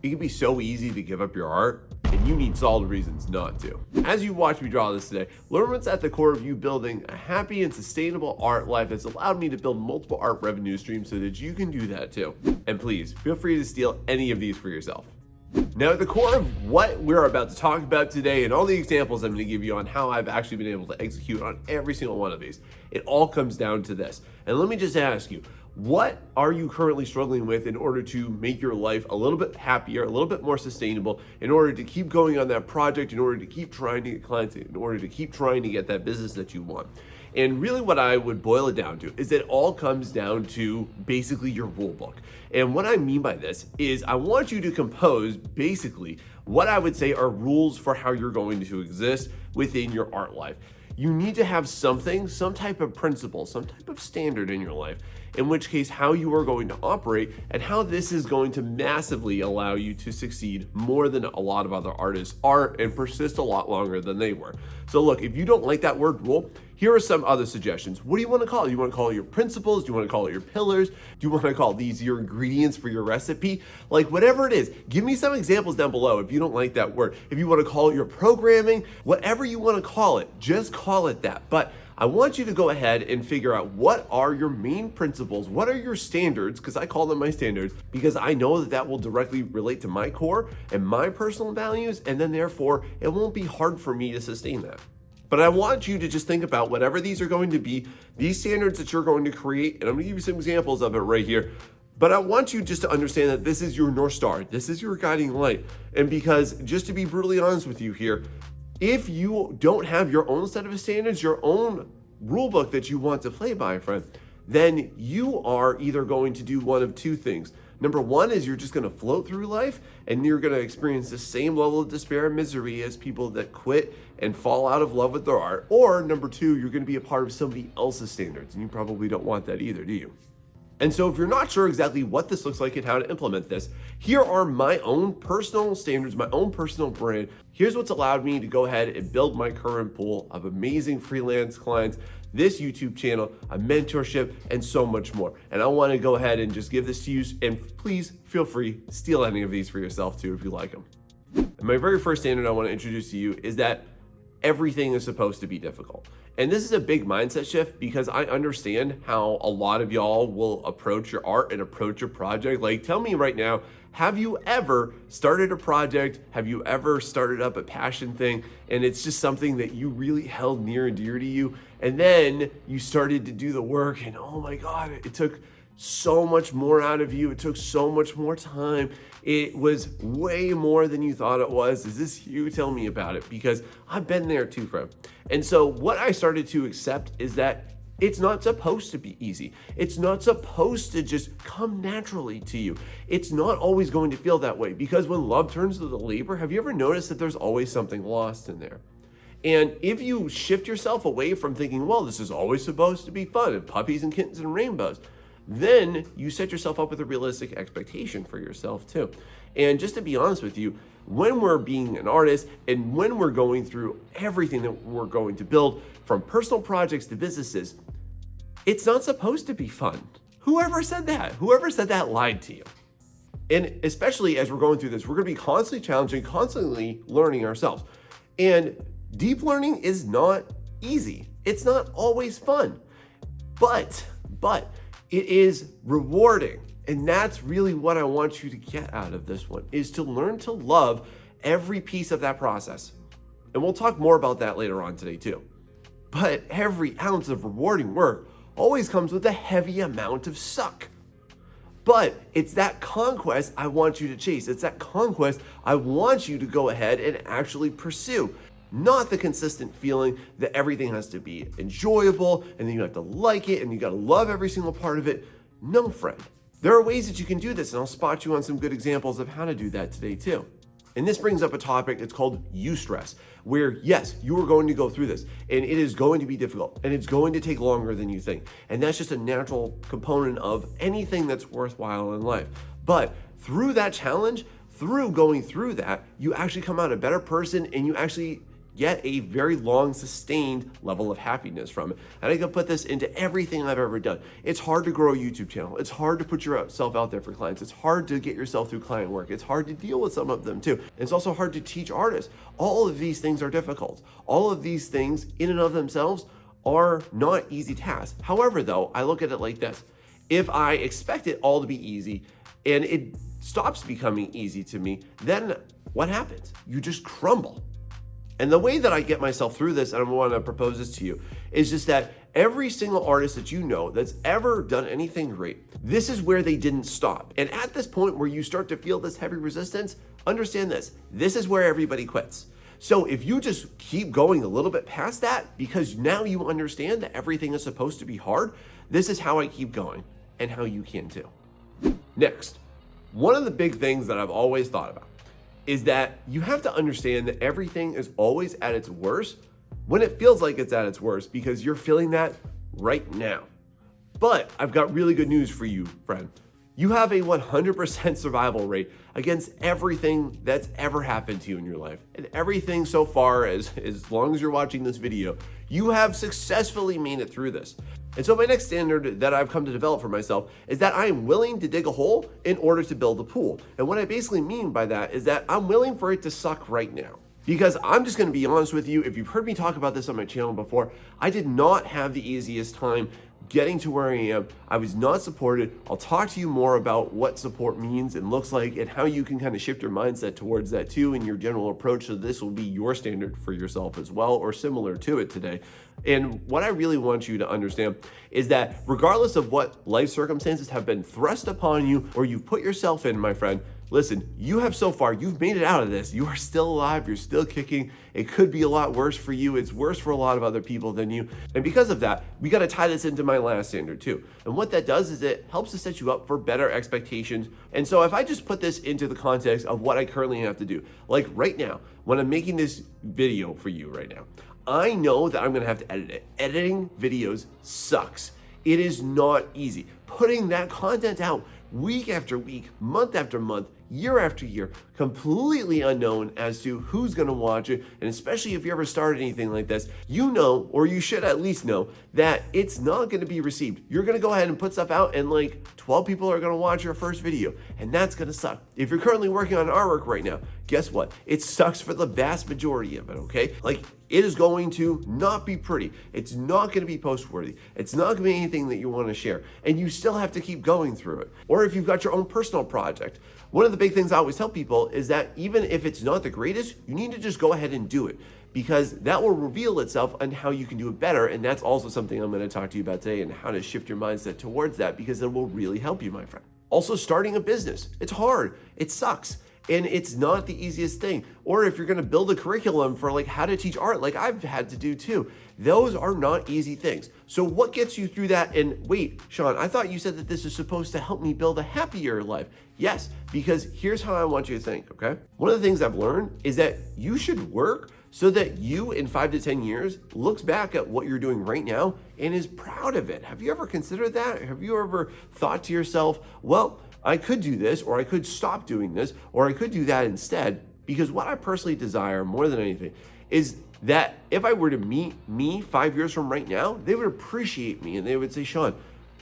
It can be so easy to give up your art, and you need solid reasons not to. As you watch me draw this today, learn what's at the core of you building a happy and sustainable art life that's allowed me to build multiple art revenue streams so that you can do that too. And please, feel free to steal any of these for yourself. Now, at the core of what we're about to talk about today and all the examples I'm going to give you on how I've actually been able to execute on every single one of these, it all comes down to this. And let me just ask you, what are you currently struggling with in order to make your life a little bit happier, a little bit more sustainable, in order to keep going on that project, in order to keep trying to get clients, in order to keep trying to get that business that you want? And really what I would boil it down to is it all comes down to basically your rule book. And what I mean by this is I want you to compose basically what I would say are rules for how you're going to exist within your art life. You need to have something, some type of principle, some type of standard in your life, in which case how you are going to operate and how this is going to massively allow you to succeed more than a lot of other artists are and persist a lot longer than they were. So look, if you don't like that word rule, here are some other suggestions. What do you want to call it? You want to call it your principles? Do you want to call it your pillars? Do you want to call these your ingredients for your recipe? Like whatever it is, give me some examples down below if you don't like that word. If you want to call it your programming, whatever you want to call it, just call it that. But I want you to go ahead and figure out what are your main principles, what are your standards, because I call them my standards, because I know that that will directly relate to my core and my personal values, and then therefore it won't be hard for me to sustain that. But I want you to just think about whatever these are going to be, these standards that you're going to create, and I'm gonna give you some examples of it right here. But I want you just to understand that this is your North Star, this is your guiding light. And because just to be brutally honest with you here, if you don't have your own set of standards, your own rule book that you want to play by, friend, then you are either going to do one of two things. Number one is you're just going to float through life and you're going to experience the same level of despair and misery as people that quit and fall out of love with their art. Or number two, you're going to be a part of somebody else's standards, and you probably don't want that either, do you? And so if you're not sure exactly what this looks like and how to implement this, here are my own personal standards, my own personal brand. Here's what's allowed me to go ahead and build my current pool of amazing freelance clients, this YouTube channel, a mentorship, and so much more. And I want to go ahead and just give this to you, and please feel free to steal any of these for yourself too if you like them. And my very first standard I want to introduce to you is that everything is supposed to be difficult. And this is a big mindset shift because I understand how a lot of y'all will approach your art and approach your project. Like, tell me right now, have you ever started a project? Have you ever started up a passion thing? And it's just something that you really held near and dear to you. And then you started to do the work and oh my God, it took so much more out of you. It took so much more time. It was way more than you thought it was. Is this you? Tell me about it, because I've been there too, friend. And so what I started to accept is that it's not supposed to be easy. It's not supposed to just come naturally to you. It's not always going to feel that way, because when love turns to the labor, have you ever noticed that there's always something lost in there? And if you shift yourself away from thinking, well, this is always supposed to be fun and puppies and kittens and rainbows, then you set yourself up with a realistic expectation for yourself too. And just to be honest with you, when we're being an artist and when we're going through everything that we're going to build, from personal projects to businesses, it's not supposed to be fun. Whoever said that? Whoever said that lied to you. And especially as we're going through this, we're going to be constantly challenging, constantly learning ourselves. And deep learning is not easy. It's not always fun, but it is rewarding. And that's really what I want you to get out of this one, is to learn to love every piece of that process. And we'll talk more about that later on today too. But every ounce of rewarding work always comes with a heavy amount of suck. But it's that conquest I want you to chase. It's that conquest I want you to go ahead and actually pursue. Not the consistent feeling that everything has to be enjoyable and then you have to like it and you gotta love every single part of it. No, friend. There are ways that you can do this, and I'll spot you on some good examples of how to do that today too. And this brings up a topic that's called eustress, where yes, you are going to go through this and it is going to be difficult and it's going to take longer than you think. And that's just a natural component of anything that's worthwhile in life. But through that challenge, through going through that, you actually come out a better person and you actually get a very long, sustained level of happiness from it. And I can put this into everything I've ever done. It's hard to grow a YouTube channel. It's hard to put yourself out there for clients. It's hard to get yourself through client work. It's hard to deal with some of them too. It's also hard to teach artists. All of these things are difficult. All of these things in and of themselves are not easy tasks. However, though, I look at it like this. If I expect it all to be easy and it stops becoming easy to me, then what happens? You just crumble. And the way that I get myself through this, and I want to propose this to you, is just that every single artist that you know that's ever done anything great, this is where they didn't stop. And at this point where you start to feel this heavy resistance, understand this. This is where everybody quits. So if you just keep going a little bit past that, because now you understand that everything is supposed to be hard, this is how I keep going and how you can too. Next, one of the big things that I've always thought about is that you have to understand that everything is always at its worst when it feels like it's at its worst, because you're feeling that right now. But I've got really good news for you, friend. You have a 100% survival rate against everything that's ever happened to you in your life. And everything so far, as long as you're watching this video, you have successfully made it through this. And so my next standard that I've come to develop for myself is that I am willing to dig a hole in order to build a pool. And what I basically mean by that is that I'm willing for it to suck right now. Because I'm just gonna be honest with you, if you've heard me talk about this on my channel before, I did not have the easiest time getting to where I am. I was not supported. I'll talk to you more about what support means and looks like and how you can kind of shift your mindset towards that too in your general approach, so this will be your standard for yourself as well, or similar to it today. And what I really want you to understand is that regardless of what life circumstances have been thrust upon you or you've put yourself in, my friend, listen, you have so far, you've made it out of this. You are still alive, you're still kicking. It could be a lot worse for you. It's worse for a lot of other people than you. And because of that, we got to tie this into my last standard too. And what that does is it helps to set you up for better expectations. And so if I just put this into the context of what I currently have to do, like right now, when I'm making this video for you right now, I know that I'm going to have to edit it. Editing videos sucks. It is not easy. Putting that content out week after week, month after month, year after year, completely unknown as to who's gonna watch it. And especially if you ever started anything like this, you know, or you should at least know, that it's not gonna be received. You're gonna go ahead and put stuff out and like 12 people are gonna watch your first video, and that's gonna suck. If you're currently working on artwork right now, guess what? It sucks for the vast majority of it, okay? Like, it is going to not be pretty. It's not gonna be post-worthy. It's not gonna be anything that you wanna share. And you still have to keep going through it. Or if you've got your own personal project, one of the big things I always tell people is that even if it's not the greatest, you need to just go ahead and do it, because that will reveal itself on how you can do it better. And that's also something I'm gonna talk to you about today, and how to shift your mindset towards that, because it will really help you, my friend. Also, starting a business, it's hard, it sucks. And it's not the easiest thing. Or if you're gonna build a curriculum for like how to teach art, like I've had to do too, those are not easy things. So what gets you through that? And wait, Sean, I thought you said that this is supposed to help me build a happier life. Yes, because here's how I want you to think, okay? One of the things I've learned is that you should work so that you in 5 to 10 years looks back at what you're doing right now and is proud of it. Have you ever considered that? Have you ever thought to yourself, well, I could do this, or I could stop doing this, or I could do that instead? Because what I personally desire more than anything is that if I were to meet me 5 years from right now, they would appreciate me and they would say, Sean,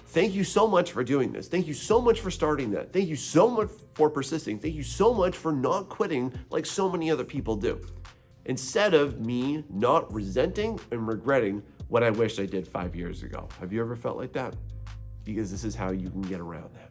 thank you so much for doing this. Thank you so much for starting that. Thank you so much for persisting. Thank you so much for not quitting like so many other people do. Instead of me not resenting and regretting what I wished I did 5 years ago. Have you ever felt like that? Because this is how you can get around that.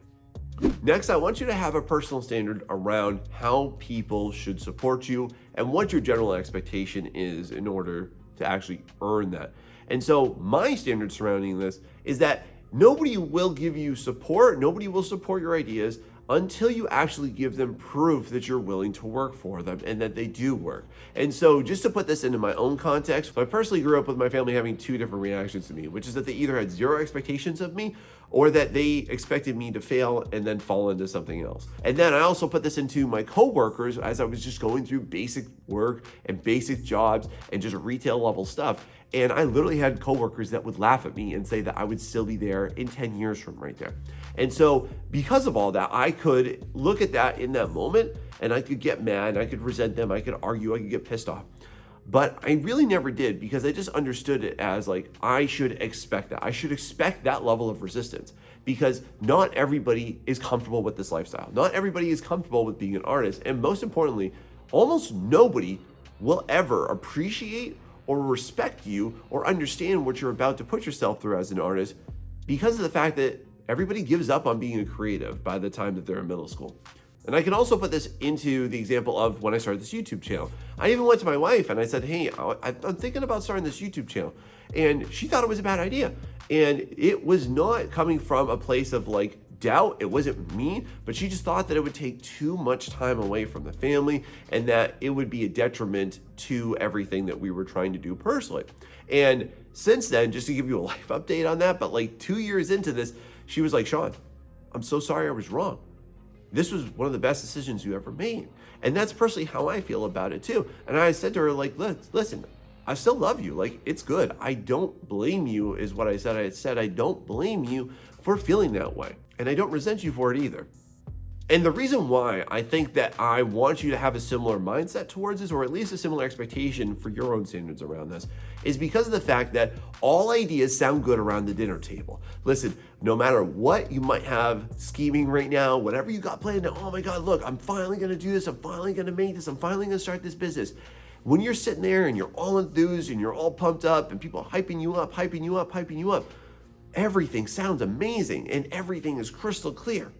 Next, I want you to have a personal standard around how people should support you and what your general expectation is in order to actually earn that. And so my standard surrounding this is that nobody will give you support, nobody will support your ideas until you actually give them proof that you're willing to work for them and that they do work. And so just to put this into my own context, I personally grew up with my family having two different reactions to me, which is that they either had zero expectations of me or that they expected me to fail and then fall into something else. And then I also put this into my coworkers as I was just going through basic work and basic jobs and just retail level stuff. And I literally had coworkers that would laugh at me and say that I would still be there in 10 years from right there. And so because of all that, I could look at that in that moment and I could get mad, I could resent them, I could argue, I could get pissed off. But I really never did, because I just understood it as like, I should expect that. I should expect that level of resistance, because not everybody is comfortable with this lifestyle. Not everybody is comfortable with being an artist. And most importantly, almost nobody will ever appreciate or respect you or understand what you're about to put yourself through as an artist, because of the fact that everybody gives up on being a creative by the time that they're in middle school. And I can also put this into the example of when I started this YouTube channel. I even went to my wife and I said, hey, I'm thinking about starting this YouTube channel. And she thought it was a bad idea. And it was not coming from a place of like doubt. It wasn't me, but she just thought that it would take too much time away from the family and that it would be a detriment to everything that we were trying to do personally. And since then, just to give you a life update on that, but like 2 years into this, she was like, Sean, I'm so sorry I was wrong. This was one of the best decisions you ever made. And that's personally how I feel about it too. And I said to her, like, listen, I still love you. Like, it's good. I don't blame you is what I said. I said, I don't blame you for feeling that way. And I don't resent you for it either. And the reason why I think that I want you to have a similar mindset towards this, or at least a similar expectation for your own standards around this, is because of the fact that all ideas sound good around the dinner table. Listen, no matter what you might have scheming right now, whatever you got planned, oh my God, look, I'm finally gonna do this, I'm finally gonna make this, I'm finally gonna start this business. When you're sitting there and you're all enthused and you're all pumped up and people are hyping you up, everything sounds amazing and everything is crystal clear.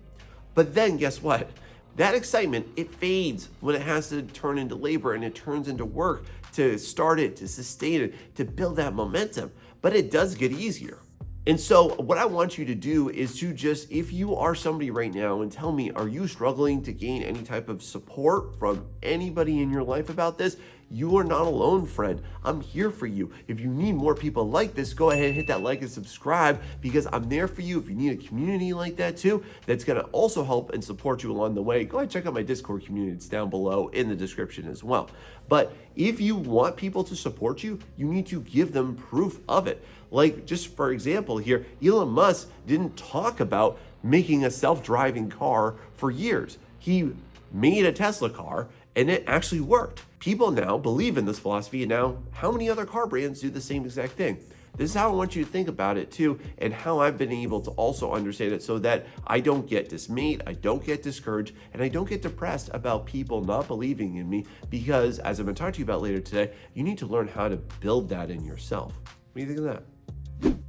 But then guess what? That excitement, it fades when it has to turn into labor and it turns into work to start it, to sustain it, to build that momentum. But it does get easier. And so what I want you to do is to just, if you are somebody right now, and tell me, are you struggling to gain any type of support from anybody in your life about this? You are not alone, friend. I'm here for you. If you need more people like this, go ahead and hit that like and subscribe, because I'm there for you. If you need a community like that too, that's gonna also help and support you along the way, go ahead and check out my Discord community. It's down below in the description as well. But if you want people to support you, you need to give them proof of it. Like, just for example here, Elon Musk didn't talk about making a self-driving car for years. He made a Tesla car and it actually worked. People now believe in this philosophy, and now how many other car brands do the same exact thing? This is how I want you to think about it too, and how I've been able to also understand it so that I don't get dismayed, I don't get discouraged, and I don't get depressed about people not believing in me, because as I'm gonna talk to you about later today, you need to learn how to build that in yourself. What do you think of that?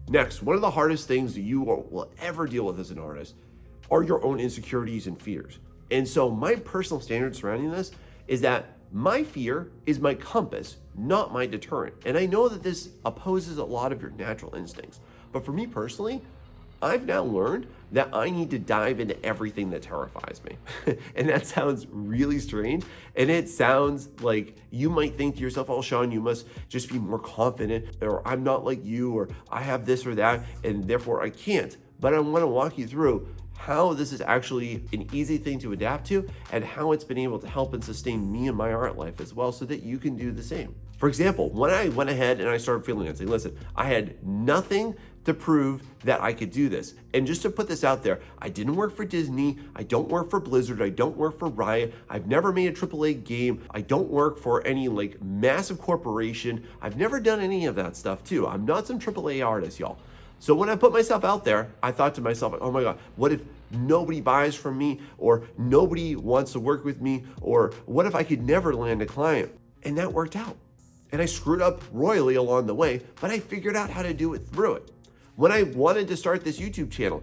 Next, one of the hardest things that you will ever deal with as an artist are your own insecurities and fears. And so my personal standard surrounding this is that my fear is my compass, not my deterrent. And I know that this opposes a lot of your natural instincts. But for me personally, I've now learned that I need to dive into everything that terrifies me. And that sounds really strange. And it sounds like you might think to yourself, oh, Sean, you must just be more confident, or I'm not like you, or I have this or that, and therefore I can't. But I want to walk you through how this is actually an easy thing to adapt to, and how it's been able to help and sustain me in my art life as well, so that you can do the same. For example, when I went ahead and I started freelancing, listen, I had nothing to prove that I could do this. And just to put this out there, I didn't work for Disney, I don't work for Blizzard, I don't work for Riot, I've never made a AAA game, I don't work for any like massive corporation, I've never done any of that stuff too. I'm not some AAA artist, y'all. So when I put myself out there, I thought to myself, oh my God, what if nobody buys from me, or nobody wants to work with me, or what if I could never land a client? And that worked out. And I screwed up royally along the way, but I figured out how to do it through it. When I wanted to start this YouTube channel,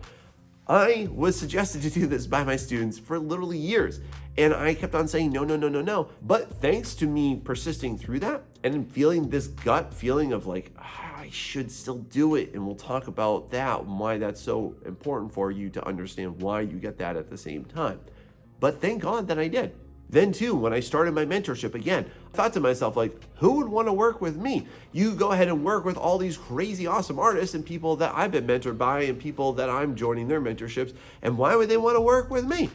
I was suggested to do this by my students for literally years. And I kept on saying, no. But thanks to me persisting through that and feeling this gut feeling of like, I should still do it. And we'll talk about that and why that's so important for you to understand why you get that at the same time. But thank God that I did. Then too, when I started my mentorship again, I thought to myself, like, who would want to work with me? You go ahead and work with all these crazy, awesome artists and people that I've been mentored by and people that I'm joining their mentorships. And why would they want to work with me?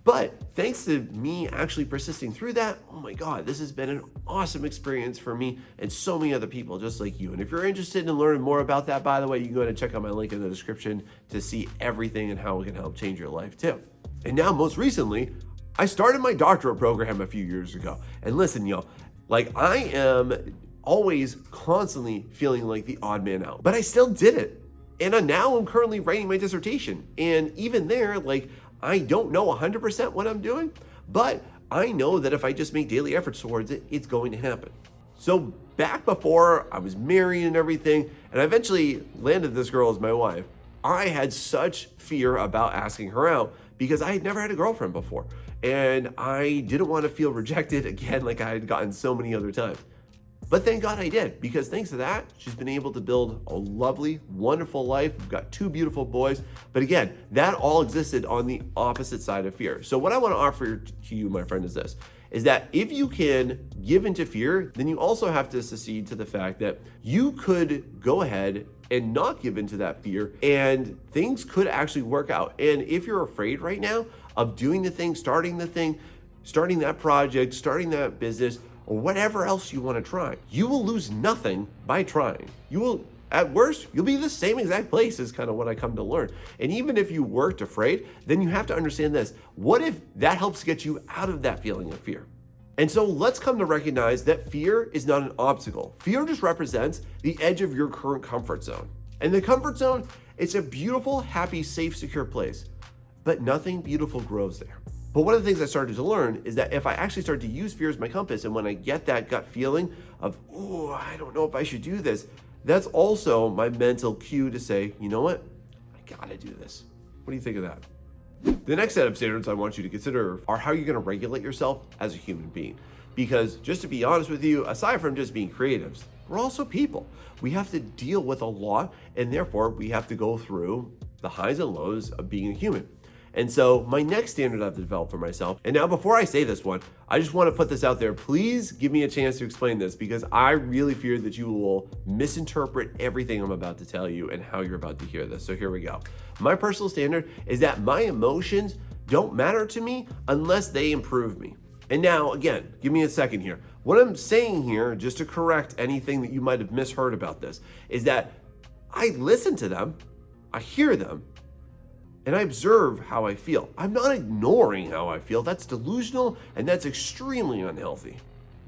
But thanks to me actually persisting through that, oh my God, this has been an awesome experience for me and so many other people just like you. And if you're interested in learning more about that, by the way, you can go ahead and check out my link in the description to see everything and how it can help change your life too. And now, most recently, I started my doctorate program a few years ago. And listen, y'all, Like, I am always constantly feeling like the odd man out, but I still did it. And now I'm currently writing my dissertation. And even there, like, I don't know 100% what I'm doing, but I know that if I just make daily efforts towards it, it's going to happen. So back before I was married and everything, and I eventually landed this girl as my wife, I had such fear about asking her out because I had never had a girlfriend before. And I didn't want to feel rejected again like I had gotten so many other times. But thank God I did, because thanks to that, she's been able to build a lovely, wonderful life. We've got 2 beautiful boys. But again, that all existed on the opposite side of fear. So what I want to offer to you, my friend, is this, is that if you can give into fear, then you also have to secede to the fact that you could go ahead and not give into that fear, and things could actually work out. And if you're afraid right now of doing the thing, starting that project, starting that business, or whatever else you want to try, you will lose nothing by trying. You will, at worst, you'll be the same exact place, is kind of what I come to learn. And even if you worked afraid, then you have to understand this. What if that helps get you out of that feeling of fear? And so let's come to recognize that fear is not an obstacle. Fear just represents the edge of your current comfort zone. And the comfort zone, it's a beautiful, happy, safe, secure place, but nothing beautiful grows there. But one of the things I started to learn is that if I actually start to use fear as my compass, and when I get that gut feeling of, oh, I don't know if I should do this, that's also my mental cue to say, you know what? I gotta do this. What do you think of that? The next set of standards I want you to consider are how you're gonna regulate yourself as a human being. Because just to be honest with you, aside from just being creatives, we're also people. We have to deal with a lot, and therefore we have to go through the highs and lows of being a human. And so my next standard I've developed for myself, and now before I say this one, I just want to put this out there. Please give me a chance to explain this, because I really fear that you will misinterpret everything I'm about to tell you and how you're about to hear this. So here we go. My personal standard is that my emotions don't matter to me unless they improve me. And now, again, give me a second here. What I'm saying here, just to correct anything that you might have misheard about this, is that I listen to them, I hear them, and I observe how I feel. I'm not ignoring how I feel. That's delusional, and that's extremely unhealthy.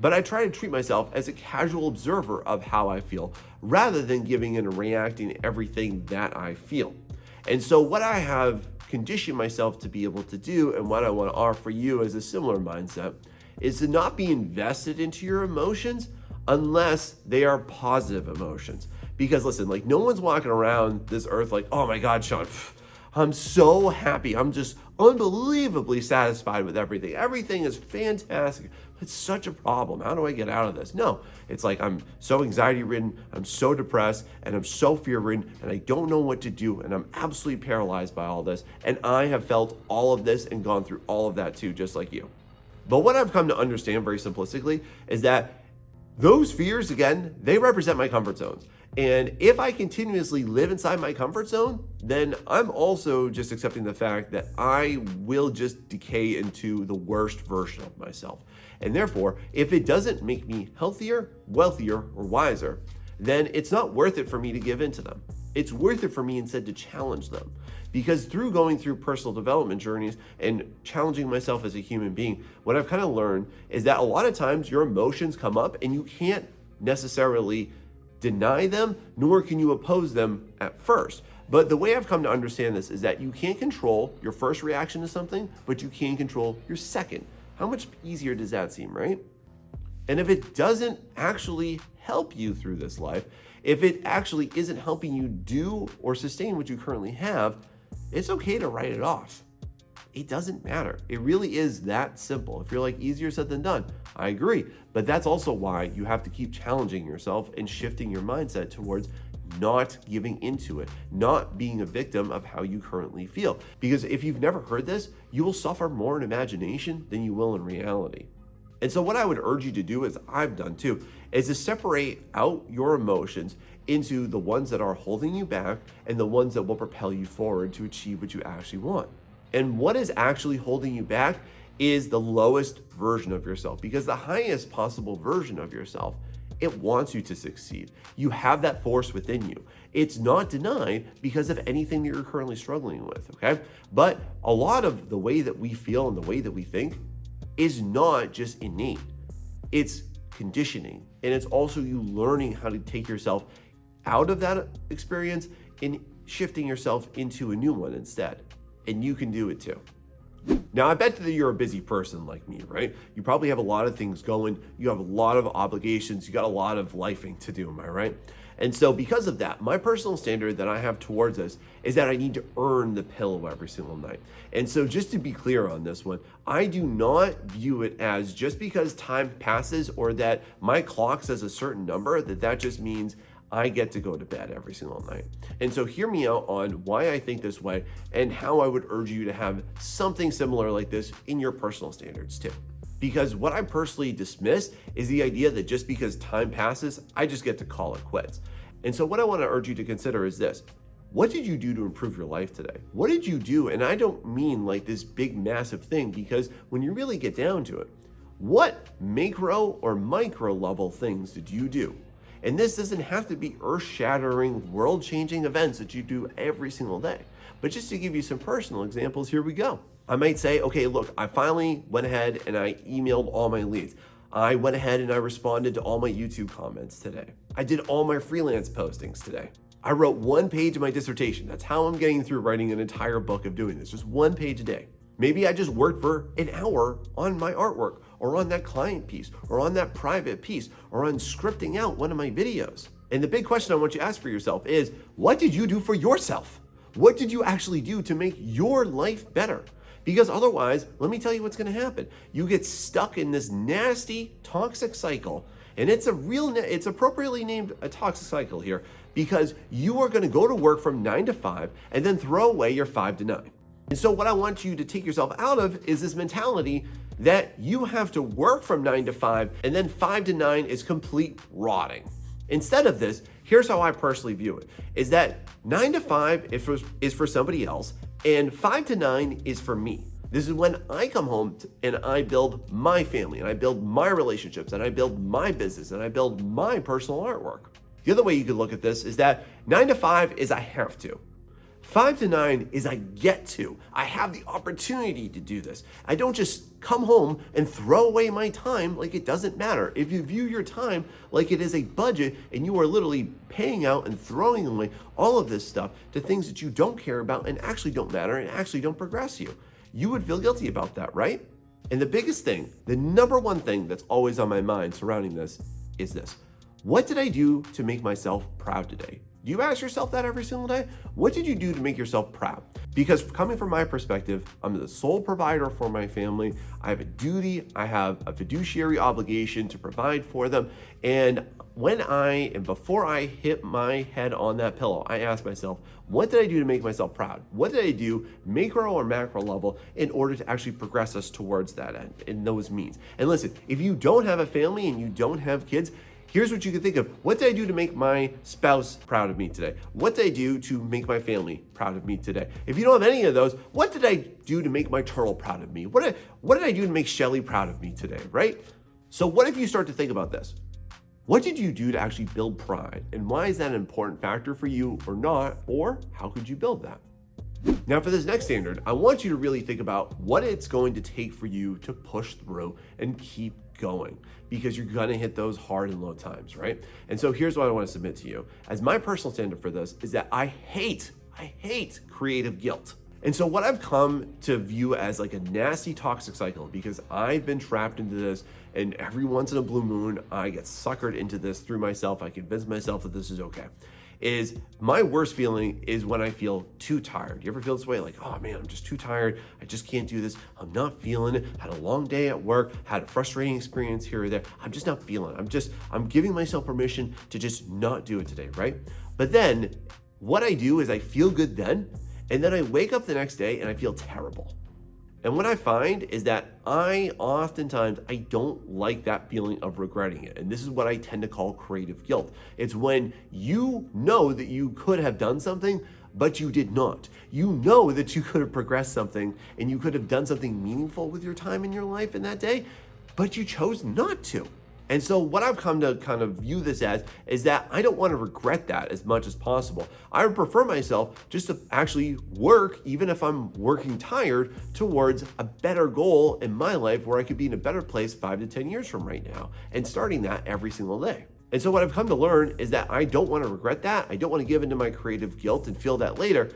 But I try to treat myself as a casual observer of how I feel, rather than giving in and reacting to everything that I feel. And so what I have conditioned myself to be able to do, and what I want to offer you as a similar mindset, is to not be invested into your emotions unless they are positive emotions. Because listen, like, no one's walking around this earth like, oh my God, Sean, I'm so happy. I'm just unbelievably satisfied with everything. Everything is fantastic. It's such a problem. How do I get out of this? No, it's like I'm so anxiety ridden, I'm so depressed, and I'm so fear ridden, and I don't know what to do, and I'm absolutely paralyzed by all this. And I have felt all of this and gone through all of that too, just like you. But what I've come to understand very simplistically is that those fears, again, they represent my comfort zones. And if I continuously live inside my comfort zone, then I'm also just accepting the fact that I will just decay into the worst version of myself. And therefore, if it doesn't make me healthier, wealthier, or wiser, then it's not worth it for me to give into them. It's worth it for me instead to challenge them. Because through going through personal development journeys and challenging myself as a human being, what I've kind of learned is that a lot of times your emotions come up and you can't necessarily deny them, nor can you oppose them at first. But the way I've come to understand this is that you can't control your first reaction to something, but you can control your second. How much easier does that seem, right? And if it doesn't actually help you through this life, if it actually isn't helping you do or sustain what you currently have, it's okay to write it off. It doesn't matter. It really is that simple. If you're like, easier said than done, I agree. But that's also why you have to keep challenging yourself and shifting your mindset towards not giving into it, not being a victim of how you currently feel. Because if you've never heard this, you will suffer more in imagination than you will in reality. And so what I would urge you to do, as I've done too, is to separate out your emotions into the ones that are holding you back and the ones that will propel you forward to achieve what you actually want. And what is actually holding you back is the lowest version of yourself, because the highest possible version of yourself, it wants you to succeed. You have that force within you. It's not denied because of anything that you're currently struggling with, okay? But a lot of the way that we feel and the way that we think is not just innate. It's conditioning. And it's also you learning how to take yourself out of that experience and shifting yourself into a new one instead. And you can do it too. Now, I bet that you're a busy person like me, right? You probably have a lot of things going. You have a lot of obligations. You got a lot of lifing to do, am I right? And so because of that, my personal standard that I have towards this is that I need to earn the pillow every single night. And so just to be clear on this one, I do not view it as just because time passes or that my clock says a certain number, that just means I get to go to bed every single night. And so hear me out on why I think this way and how I would urge you to have something similar like this in your personal standards too. Because what I personally dismiss is the idea that just because time passes, I just get to call it quits. And so what I want to urge you to consider is this. What did you do to improve your life today? What did you do? And I don't mean like this big, massive thing, because when you really get down to it, what macro or micro level things did you do? And this doesn't have to be earth-shattering, world-changing events that you do every single day. But just to give you some personal examples, here we go. I might say, okay, look, I finally went ahead and I emailed all my leads. I went ahead and I responded to all my YouTube comments today. I did all my freelance postings today. I wrote 1 page of my dissertation. That's how I'm getting through writing an entire book of doing this, just 1 page a day. Maybe I just worked for an hour on my artwork or on that client piece or on that private piece or on scripting out one of my videos. And the big question I want you to ask for yourself is, what did you do for yourself? What did you actually do to make your life better? Because otherwise, let me tell you what's going to happen. You get stuck in this nasty, toxic cycle. And it's appropriately named a toxic cycle here, because you are going to go to work from 9 to 5 and then throw away your 5 to 9. And so what I want you to take yourself out of is this mentality that you have to work from 9 to 5 and then 5 to 9 is complete rotting. Instead of this, here's how I personally view it, is that 9 to 5 is for somebody else and 5 to 9 is for me. This is when I come home and I build my family and I build my relationships and I build my business and I build my personal artwork. The other way you could look at this is that 9 to 5 is I have to. 5 to 9 is I get to. I have the opportunity to do this. I don't just come home and throw away my time like it doesn't matter. If you view your time like it is a budget and you are literally paying out and throwing away all of this stuff to things that you don't care about and actually don't matter and actually don't progress you, you would feel guilty about that, right? And the biggest thing, the number one thing that's always on my mind surrounding this is this. What did I do to make myself proud today? Do you ask yourself that every single day? What did you do to make yourself proud? Because coming from my perspective, I'm the sole provider for my family. I have a duty, I have a fiduciary obligation to provide for them. And before I hit my head on that pillow, I ask myself, what did I do to make myself proud? What did I do, macro or macro level, in order to actually progress us towards that end in those means? And listen, if you don't have a family and you don't have kids, here's what you can think of. What did I do to make my spouse proud of me today? What did I do to make my family proud of me today? If you don't have any of those, what did I do to make my turtle proud of me? What did I do to make Shelly proud of me today, right? So what if you start to think about this? What did you do to actually build pride? And why is that an important factor for you or not? Or how could you build that? Now for this next standard, I want you to really think about what it's going to take for you to push through and keep going, because you're gonna hit those hard and low times, right? And so here's what I want to submit to you. As my personal standard for this is that I hate creative guilt. And so what I've come to view as like a nasty toxic cycle, because I've been trapped into this, and every once in a blue moon, I get suckered into this through myself. I convince myself that this is okay. Is my worst feeling is when I feel too tired. You ever feel this way? Like, oh man, I'm just too tired. I just can't do this. I'm not feeling it. Had a long day at work, had a frustrating experience here or there. I'm just not feeling it. I'm giving myself permission to just not do it today, right? But then what I do is I feel good then, and then I wake up the next day and I feel terrible. And what I find is that I don't like that feeling of regretting it. And this is what I tend to call creative guilt. It's when you know that you could have done something, but you did not. You know that you could have progressed something and you could have done something meaningful with your time in your life in that day, but you chose not to. And so what I've come to kind of view this as is that I don't want to regret that as much as possible. I would prefer myself just to actually work, even if I'm working tired, towards a better goal in my life where I could be in a better place 5 to 10 years from right now, and starting that every single day. And so what I've come to learn is that I don't want to regret that. I don't want to give into my creative guilt and feel that later.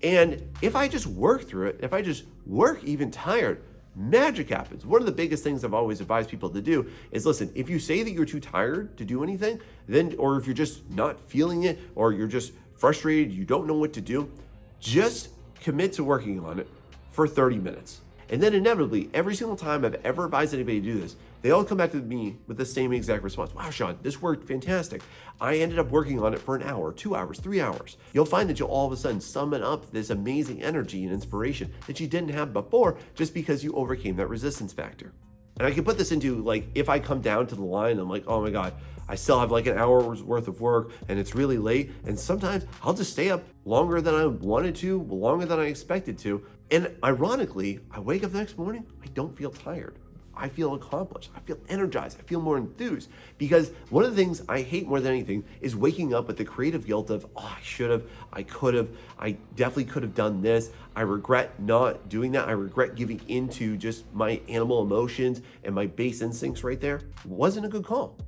And if I just work through it, if I just work even tired, magic happens. One of the biggest things I've always advised people to do is listen, if you say that you're too tired to do anything, then, or if you're just not feeling it, or you're just frustrated, you don't know what to do, just commit to working on it for 30 minutes. And then inevitably, every single time I've ever advised anybody to do this, they all come back to me with the same exact response. Wow, Sean, this worked fantastic. I ended up working on it for an hour, 2 hours, 3 hours. You'll find that you'll all of a sudden summon up this amazing energy and inspiration that you didn't have before just because you overcame that resistance factor. And I can put this into, like, if I come down to the line, I'm like, oh my God, I still have like an hour's worth of work and it's really late. And sometimes I'll just stay up longer than I wanted to, longer than I expected to. And ironically, I wake up the next morning, I don't feel tired. I feel accomplished. I feel energized. I feel more enthused, because one of the things I hate more than anything is waking up with the creative guilt of, oh, I should have, I could have, I definitely could have done this. I regret not doing that. I regret giving into just my animal emotions and my base instincts right there. It wasn't a good call.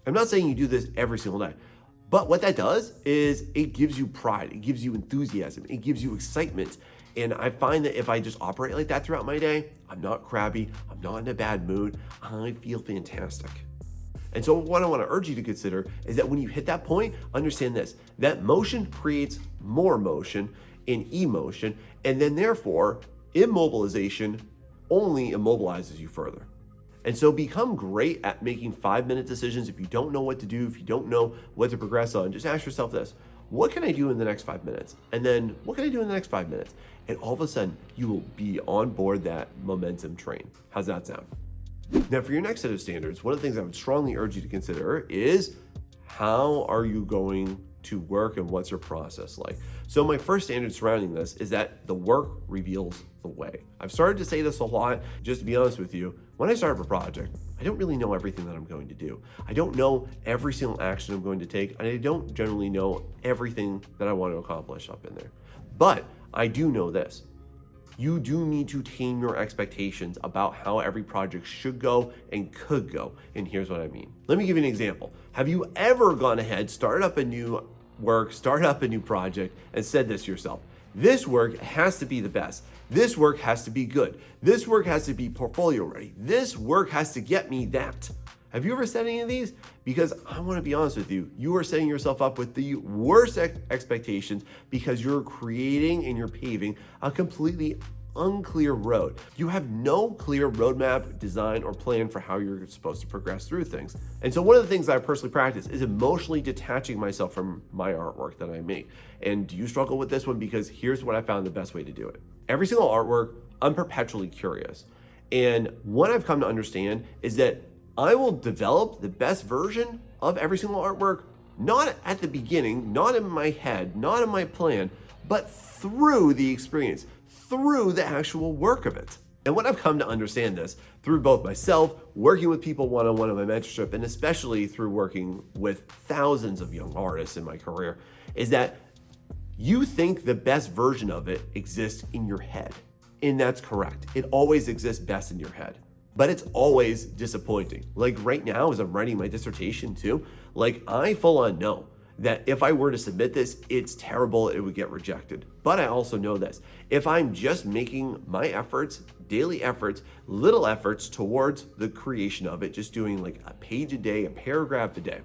I'm not saying you do this every single day, but what that does is it gives you pride. It gives you enthusiasm. It gives you excitement. And I find that if I just operate like that throughout my day, I'm not crabby, I'm not in a bad mood, I feel fantastic. And so what I want to urge you to consider is that when you hit that point, understand this, that motion creates more motion in emotion, and then therefore immobilization only immobilizes you further. And so become great at making 5-minute decisions. If you don't know what to do, if you don't know what to progress on, just ask yourself this: what can I do in the next 5 minutes? And then what can I do in the next 5 minutes? And all of a sudden, you will be on board that momentum train. How's that sound? Now, for your next set of standards, one of the things I would strongly urge you to consider is, how are you going to work and what's your process like? So my first standard surrounding this is that the work reveals the way. I've started to say this a lot. Just to be honest with you, when I start a project, I don't really know everything that I'm going to do. I don't know every single action I'm going to take, and I don't generally know everything that I want to accomplish up in there. But I do know this: you do need to tame your expectations about how every project should go and could go. And here's what I mean. Let me give you an example. Have you ever gone ahead, started up a new work, started up a new project, and said this to yourself: this work has to be the best. This work has to be good. This work has to be portfolio ready. This work has to get me that. Have you ever said any of these? Because I want to be honest with you, you are setting yourself up with the worst expectations, because you're creating and you're paving a completely unclear road. You have no clear roadmap, design, or plan for how you're supposed to progress through things. And so one of the things that I personally practice is emotionally detaching myself from my artwork that I make. And do you struggle with this one? Because here's what I found the best way to do it. Every single artwork, I'm perpetually curious. And what I've come to understand is that I will develop the best version of every single artwork, not at the beginning, not in my head, not in my plan, but through the experience, through the actual work of it. And what I've come to understand this through both myself, working with people one-on-one in my mentorship, and especially through working with thousands of young artists in my career, is that you think the best version of it exists in your head. And that's correct. It always exists best in your head. But it's always disappointing. Like right now, as I'm writing my dissertation too, like I full on know that if I were to submit this, it's terrible, it would get rejected. But I also know this: if I'm just making my efforts, daily efforts, little efforts towards the creation of it, just doing like a page a day, a paragraph a day,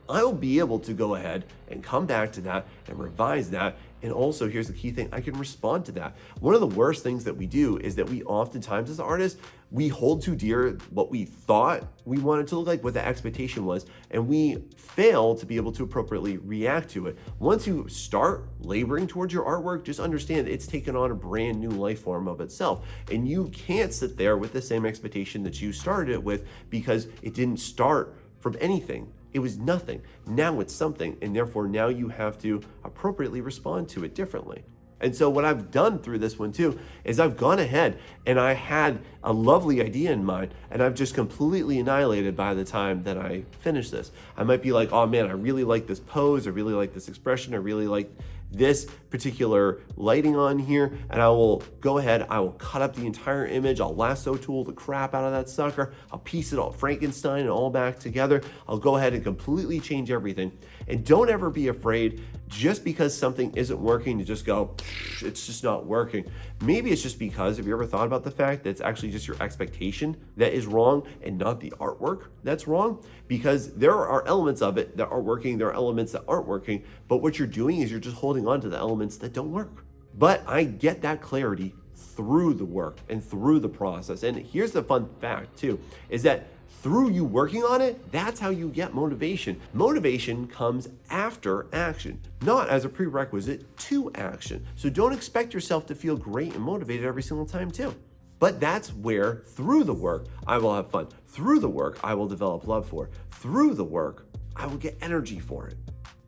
I'll be able to go ahead and come back to that and revise that. And also, here's the key thing: I can respond to that. One of the worst things that we do is that we oftentimes, as artists, we hold too dear what we thought we wanted to look like, what the expectation was, and we fail to be able to appropriately react to it. Once you start laboring towards your artwork, just understand it's taken on a brand new life form of itself. And you can't sit there with the same expectation that you started it with, because it didn't start from anything. It was nothing. Now it's something, and therefore now you have to appropriately respond to it differently. And so what I've done through this one too is I've gone ahead and I had a lovely idea in mind and I've just completely annihilated by the time that I finish this. I might be like, oh man, I really like this pose, I really like this expression, I really like this particular lighting on here, and I will go ahead, I will cut up the entire image, I'll lasso tool the crap out of that sucker, I'll piece it all, Frankenstein it all back together, I'll go ahead and completely change everything. And don't ever be afraid just because something isn't working to just go, it's just not working. Maybe it's just because, have you ever thought about the fact that it's actually just your expectation that is wrong and not the artwork that's wrong? Because there are elements of it that are working, there are elements that aren't working, but what you're doing is you're just holding on to the elements that don't work. But I get that clarity through the work and through the process. And here's the fun fact too, is that through you working on it, that's how you get motivation. Motivation comes after action, not as a prerequisite to action. So don't expect yourself to feel great and motivated every single time too. But that's where, through the work, I will have fun. Through the work, I will develop love for. Through the work, I will get energy for it.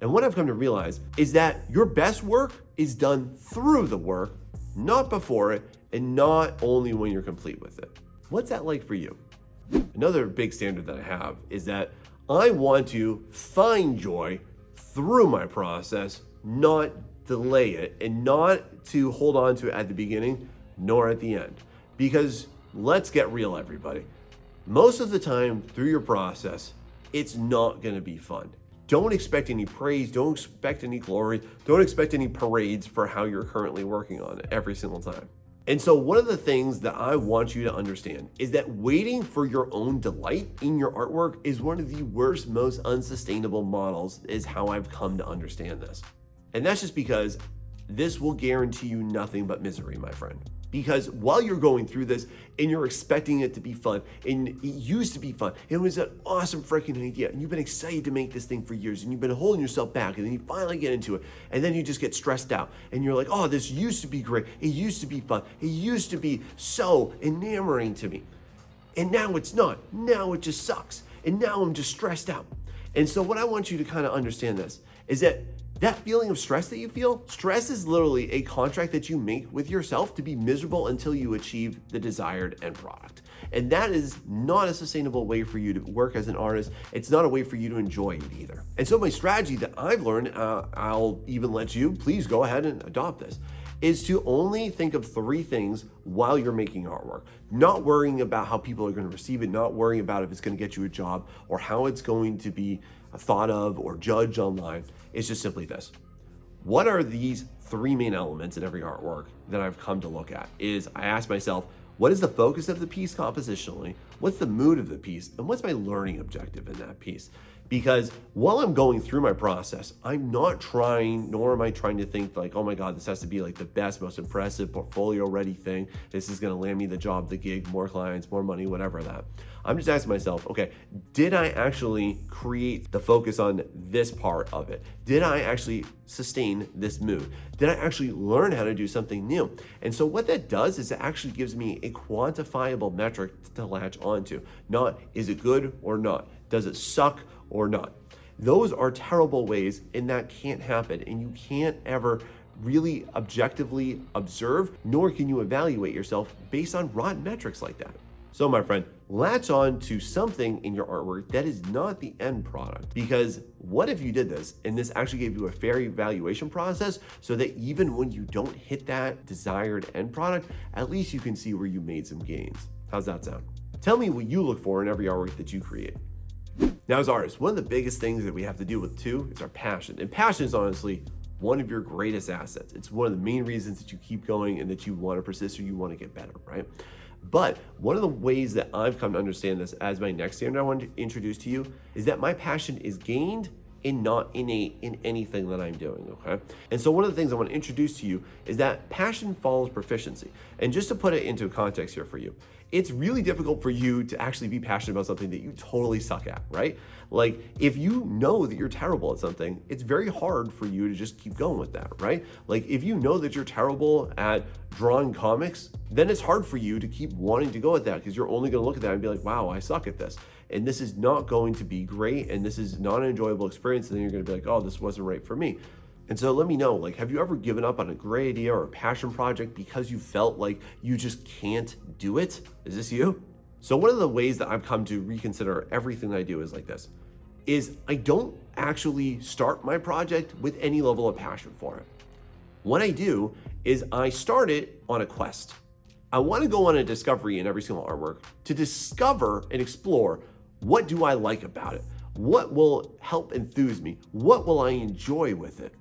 And what I've come to realize is that your best work is done through the work, not before it, and not only when you're complete with it. What's that like for you? Another big standard that I have is that I want to find joy through my process, not delay it, and not to hold on to it at the beginning nor at the end. Because let's get real, everybody. Most of the time through your process, it's not going to be fun. Don't expect any praise, don't expect any glory, don't expect any parades for how you're currently working on it every single time. And so one of the things that I want you to understand is that waiting for your own delight in your artwork is one of the worst, most unsustainable models, is how I've come to understand this. And that's just because this will guarantee you nothing but misery, my friend. Because while you're going through this and you're expecting it to be fun, and it used to be fun, it was an awesome freaking idea, and you've been excited to make this thing for years, and you've been holding yourself back, and then you finally get into it, and then you just get stressed out, and you're like, oh, this used to be great, it used to be fun, it used to be so enamoring to me, and now it's not, now it just sucks, and now I'm just stressed out. And so what I want you to kind of understand this is that feeling of stress that you feel, stress is literally a contract that you make with yourself to be miserable until you achieve the desired end product. And that is not a sustainable way for you to work as an artist. It's not a way for you to enjoy it either. And so my strategy that I've learned, I'll even let you, please go ahead and adopt this, is to only think of 3 things while you're making artwork. Not worrying about how people are going to receive it, not worrying about if it's going to get you a job or how it's going to be thought of or judged online. It's just simply this. What are these 3 main elements in every artwork that I've come to look at? Is I ask myself, what is the focus of the piece compositionally? What's the mood of the piece? And what's my learning objective in that piece? Because while I'm going through my process, I'm not trying, nor am I trying to think like, oh my God, this has to be like the best, most impressive portfolio ready thing. This is gonna land me the job, the gig, more clients, more money, whatever that. I'm just asking myself, okay, did I actually create the focus on this part of it? Did I actually sustain this mood? Did I actually learn how to do something new? And so what that does is it actually gives me a quantifiable metric to latch onto. Not, is it good or not? Does it suck or not? Those are terrible ways, and that can't happen. And you can't ever really objectively observe, nor can you evaluate yourself based on rotten metrics like that. So my friend, latch on to something in your artwork that is not the end product. Because what if you did this and this actually gave you a fair evaluation process so that even when you don't hit that desired end product, at least you can see where you made some gains. How's that sound? Tell me what you look for in every artwork that you create. Now, as artists, one of the biggest things that we have to deal with too is our passion. And passion is honestly one of your greatest assets. It's one of the main reasons that you keep going and that you want to persist or you want to get better, right? But one of the ways that I've come to understand this as my next standard I want to introduce to you is that my passion is gained and not innate in anything that I'm doing, okay? And so one of the things I want to introduce to you is that passion follows proficiency. And just to put it into context here for you, it's really difficult for you to actually be passionate about something that you totally suck at, right? Like if you know that you're terrible at something, it's very hard for you to just keep going with that, right? Like if you know that you're terrible at drawing comics, then it's hard for you to keep wanting to go at that because you're only gonna look at that and be like, wow, I suck at this. And this is not going to be great and this is not an enjoyable experience. And then you're gonna be like, oh, this wasn't right for me. And so let me know, like, have you ever given up on a great idea or a passion project because you felt like you just can't do it? Is this you? So one of the ways that I've come to reconsider everything I do is like this, is I don't actually start my project with any level of passion for it. What I do is I start it on a quest. I want to go on a discovery in every single artwork to discover and explore, what do I like about it? What will help enthuse me? What will I enjoy with it?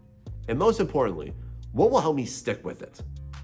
And most importantly, what will help me stick with it?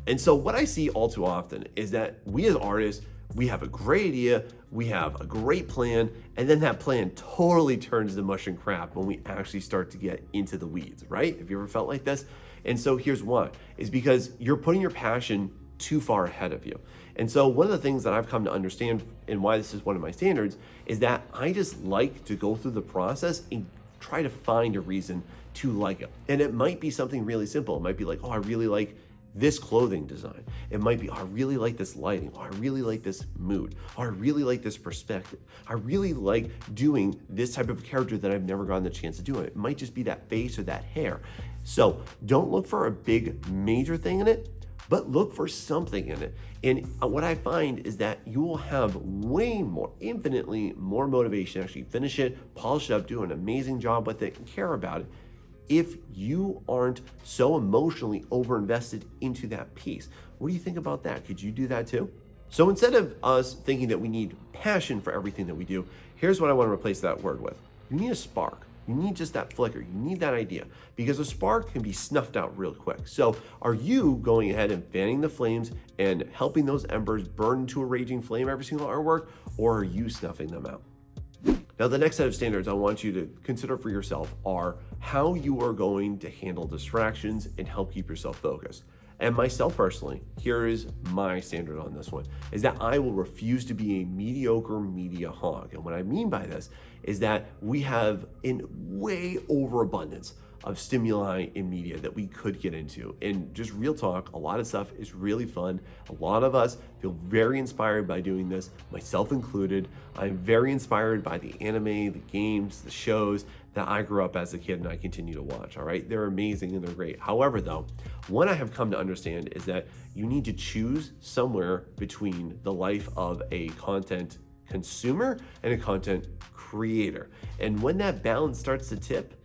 And so what I see all too often is that we as artists, we have a great idea, we have a great plan, and then that plan totally turns to mush and crap when we actually start to get into the weeds, right? Have you ever felt like this? And so here's why, is because you're putting your passion too far ahead of you. And so one of the things that I've come to understand, and why this is one of my standards, is that I just like to go through the process and try to find a reason to like it. And it might be something really simple. It might be like, oh, I really like this clothing design. It might be, oh, I really like this lighting. Oh, I really like this mood. Oh, I really like this perspective. I really like doing this type of character that I've never gotten the chance to do. It might just be that face or that hair. So don't look for a big major thing in it, but look for something in it. And what I find is that you will have way more, infinitely more motivation to actually finish it, polish it up, do an amazing job with it, and care about it, if you aren't so emotionally overinvested into that piece. What do you think about that? Could you do that too? So instead of us thinking that we need passion for everything that we do, here's what I want to replace that word with. You need a spark. You need just that flicker. You need that idea, because a spark can be snuffed out real quick. So are you going ahead and fanning the flames and helping those embers burn into a raging flame every single artwork, or are you snuffing them out? Now, the next set of standards I want you to consider for yourself are how you are going to handle distractions and help keep yourself focused. And myself personally, here is my standard on this one, is that I will refuse to be a mediocre media hog. And what I mean by this is that we have in way overabundance of stimuli in media that we could get into. And just real talk, a lot of stuff is really fun. A lot of us feel very inspired by doing this, myself included. I'm very inspired by the anime, the games, the shows that I grew up as a kid and I continue to watch, all right? They're amazing and they're great. However, though, what I have come to understand is that you need to choose somewhere between the life of a content consumer and a content creator. And when that balance starts to tip,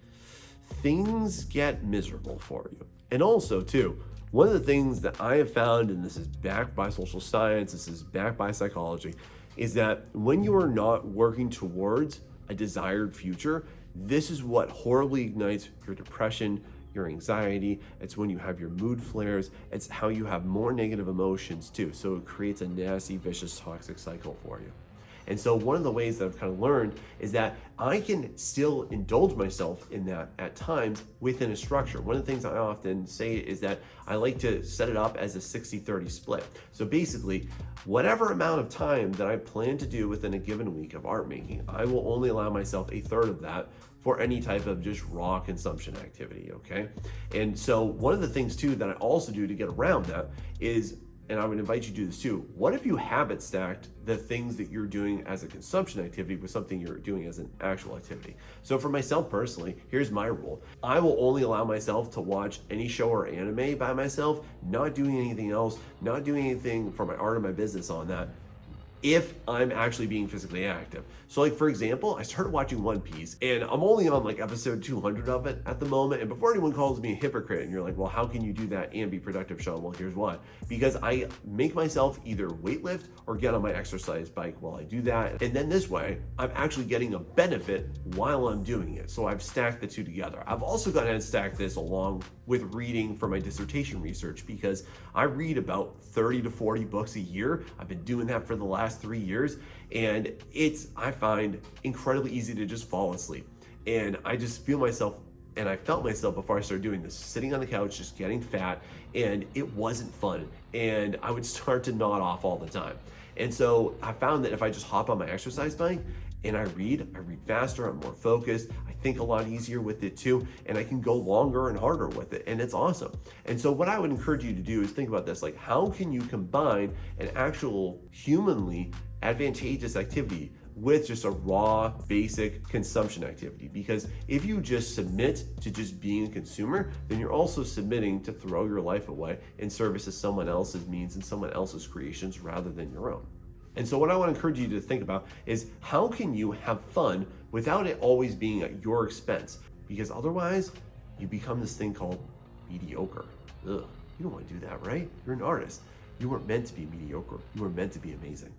things get miserable for you. And also, too, one of the things that I have found, and this is backed by social science, this is backed by psychology, is that when you are not working towards a desired future, this is what horribly ignites your depression, your anxiety. It's when you have your mood flares. It's how you have more negative emotions too. So it creates a nasty, vicious, toxic cycle for you. And so one of the ways that I've kind of learned is that I can still indulge myself in that at times within a structure. One of the things I often say is that I like to set it up as a 60-30 split. So basically, whatever amount of time that I plan to do within a given week of art making, I will only allow myself a third of that for any type of just raw consumption activity, okay? And so one of the things too that I also do to get around that is, and I would invite you to do this too, what if you habit stacked the things that you're doing as a consumption activity with something you're doing as an actual activity? So for myself personally, here's my rule. I will only allow myself to watch any show or anime by myself, not doing anything else, not doing anything for my art or my business on that, if I'm actually being physically active. So like, for example, I started watching One Piece and I'm only on like episode 200 of it at the moment. And before anyone calls me a hypocrite and you're like, well, how can you do that and be productive, Sean? Well, here's why. Because I make myself either weightlift or get on my exercise bike while I do that. And then this way, I'm actually getting a benefit while I'm doing it. So I've stacked the two together. I've also gone ahead and stacked this along with reading for my dissertation research, because I read about 30 to 40 books a year. I've been doing that for the last 3 years, and it's, I find, incredibly easy to just fall asleep. And I just feel myself, and I felt myself before I started doing this, sitting on the couch, just getting fat, and it wasn't fun. And I would start to nod off all the time. And so I found that if I just hop on my exercise bike and I read faster, I'm more focused, I think a lot easier with it too, and I can go longer and harder with it, and it's awesome. And so what I would encourage you to do is think about this, like how can you combine an actual humanly advantageous activity with just a raw, basic consumption activity. Because if you just submit to just being a consumer, then you're also submitting to throw your life away in service of someone else's means and someone else's creations rather than your own. And so what I want to encourage you to think about is how can you have fun without it always being at your expense? Because otherwise you become this thing called mediocre. Ugh, you don't want to do that, right? You're an artist. You weren't meant to be mediocre. You were meant to be amazing.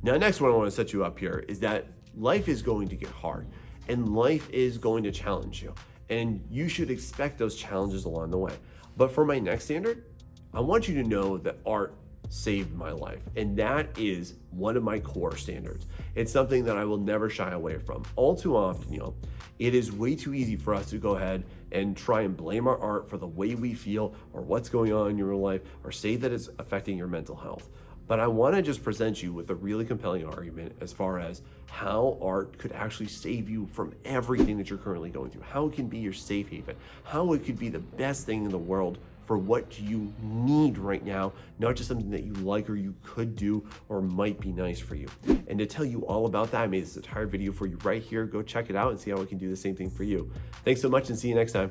Now, next one I want to set you up here is that life is going to get hard and life is going to challenge you. And you should expect those challenges along the way. But for my next standard, I want you to know that art saved my life. And that is one of my core standards. It's something that I will never shy away from. All too often, it is way too easy for us to go ahead and try and blame our art for the way we feel or what's going on in your life or say that it's affecting your mental health. But I want to just present you with a really compelling argument as far as how art could actually save you from everything that you're currently going through, how it can be your safe haven, how it could be the best thing in the world for what you need right now, not just something that you like or you could do or might be nice for you. And to tell you all about that, I made this entire video for you right here. Go check it out and see how I can do the same thing for you. Thanks so much and see you next time.